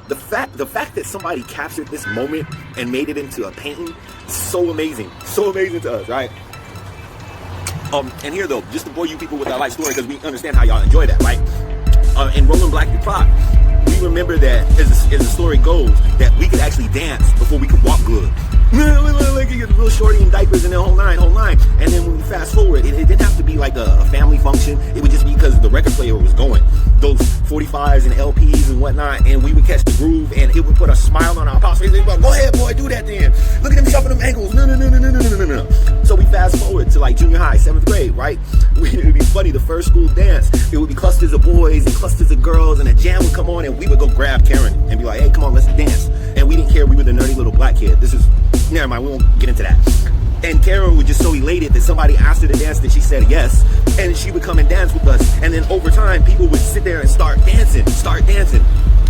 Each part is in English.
the fact that somebody captured this moment and made it into a painting, so amazing to us, right? And here though, just to bore you people with our life story, because we understand how y'all enjoy that, right? In Rolling Black the Clock, we remember that, as the story goes, that we could actually dance before we could walk good. Like you get real shorty in diapers and the whole nine. And then when we fast forward, it didn't have to be like a family function. It would just be because the record player was going. Those 45s and LPs and whatnot, and we would catch the groove, and it would put a smile on our face. Like, go ahead, boy, do that then. Look at them shuffling them ankles. No. So we fast forward to like junior high, 7th grade, right? It would be funny, the first school dance, it would be clusters of boys and clusters of girls, and a jam would come on, and we would go grab Karen and be like, hey, come on, let's dance. And we didn't care, we were the nerdy little black kid. Never mind, we won't get into that. And Karen was just so elated that somebody asked her to dance that she said yes, and she would come and dance with us. And then over time, people would sit there and start dancing.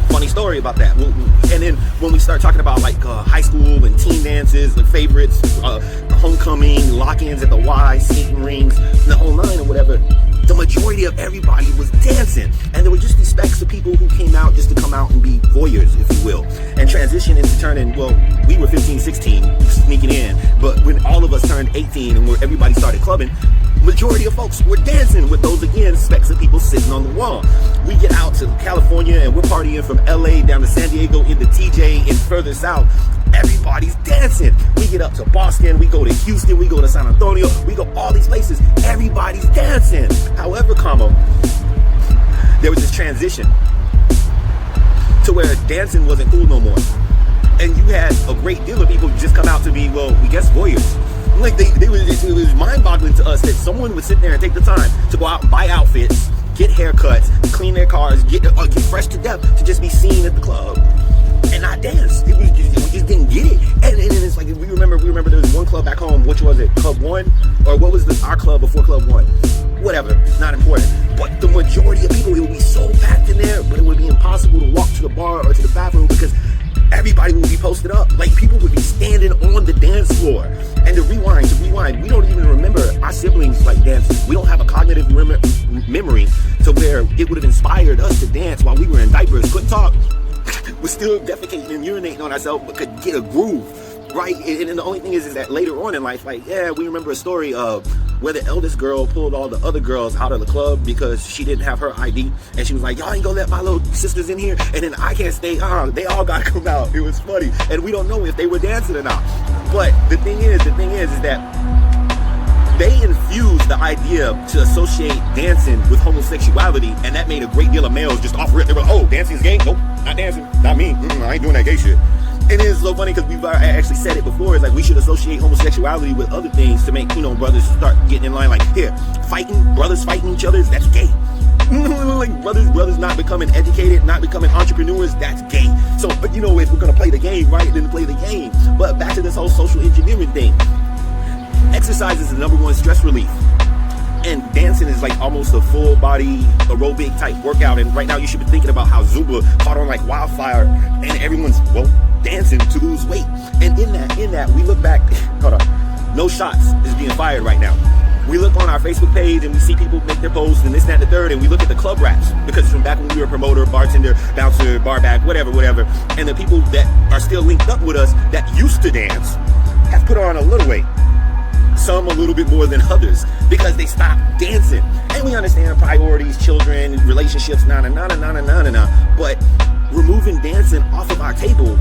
Funny story about that. And then when we start talking about like high school and teen dances, like favorites, homecoming, lock-ins at the Y, skating rings, and the whole nine or whatever, the majority of everybody was dancing. And there were just these specks of people who came out just to come out and be voyeurs, if you will, and transition into turning, well, we were 15, 16, sneaking in, but when all of us turned 18 and everybody started clubbing, majority of folks were dancing with those, again, specks of people sitting on the wall. We get out to California and we're partying from LA down to San Diego into TJ and further south. Everybody's dancing. We get up to Boston, we go to Houston, we go to San Antonio, we go all these places. Everybody's dancing. However, there was this transition to where dancing wasn't cool no more. And you had a great deal of people just come out to be, well, we guess voyeurs. Like it was mind-boggling to us that someone would sit there and take the time to go out and buy outfits, get haircuts, clean their cars, get fresh to death to just be seen at the club and not dance. We just didn't get it. And it's like we remember there was one club back home. Which was it? Club One, or what was our club before Club One? Whatever, not important. But the majority of people, it would be so packed in there, but it would be impossible to walk to the bar or to the bathroom because everybody would be posted up. Like people would be standing on the dance floor. And to rewind, we don't even remember our siblings like dancing. We don't have a cognitive memory to where it would have inspired us to dance while we were in diapers, couldn't talk. We're still defecating and urinating on ourselves, but could get a groove, right? And the only thing is that later on in life, like, yeah, we remember a story of where the eldest girl pulled all the other girls out of the club because she didn't have her ID, and she was like, y'all ain't gonna let my little sisters in here, and then I can't stay on. They all gotta come out. It was funny, and we don't know if they were dancing or not. But the thing is that they infused the idea to associate dancing with homosexuality, and that made a great deal of males just off rip. They were like, oh, dancing's gay? Nope, not dancing, not me. I ain't doing that gay shit. And it's so funny because we've actually said it before. It's like we should associate homosexuality with other things to make, brothers start getting in line. Like, here, brothers fighting each other, that's gay. Like brothers not becoming educated, not becoming entrepreneurs, that's gay. So, but if we're gonna play the game, right, then play the game. But back to this whole social engineering thing. Exercise is the number one stress relief. And dancing is like almost a full body aerobic type workout. And right now you should be thinking about how Zumba caught on like wildfire and everyone's, dancing to lose weight. And in that, we look back, no shots is being fired right now. We look on our Facebook page and we see people make their posts and this, that, and the third, and we look at the club raps because from back when we were a promoter, bartender, bouncer, bar back, whatever. And the people that are still linked up with us that used to dance have put on a little weight. Some a little bit more than others because they stopped dancing. And we understand priorities, children, relationships, but removing dancing off of our table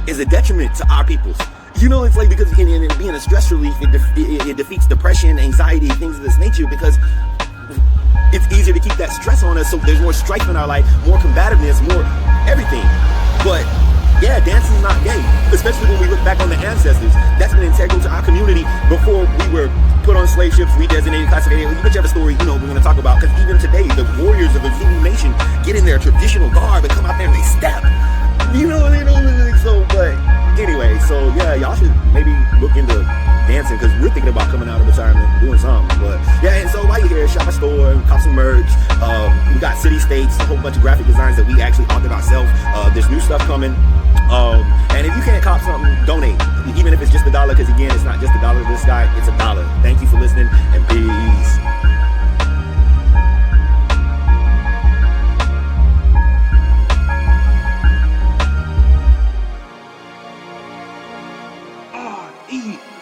is a detriment to our peoples. It's like because in being a stress relief, it defeats depression, anxiety, things of this nature because it's easier to keep that stress on us, so there's more strife in our life, more combativeness, more everything. But yeah, dancing is not gay, especially when we look back on the ancestors. That's been integral to our community before we were put on slave ships, redesignated, classified, whichever story, we're going to talk about. Because even today, the warriors of the Zulu nation get in their traditional garb and come out there and they step. But anyway, so yeah, y'all should maybe look into dancing because we're thinking about coming out of retirement and doing something. But yeah, and so while you're here, shop a store, cop some merch. We got city states, a whole bunch of graphic designs that we actually authored ourselves. There's new stuff coming. And if you can't cop something, donate. Even if it's just $1, because again, it's not just $1 to this guy, it's $1. Thank you for listening, and peace. eat.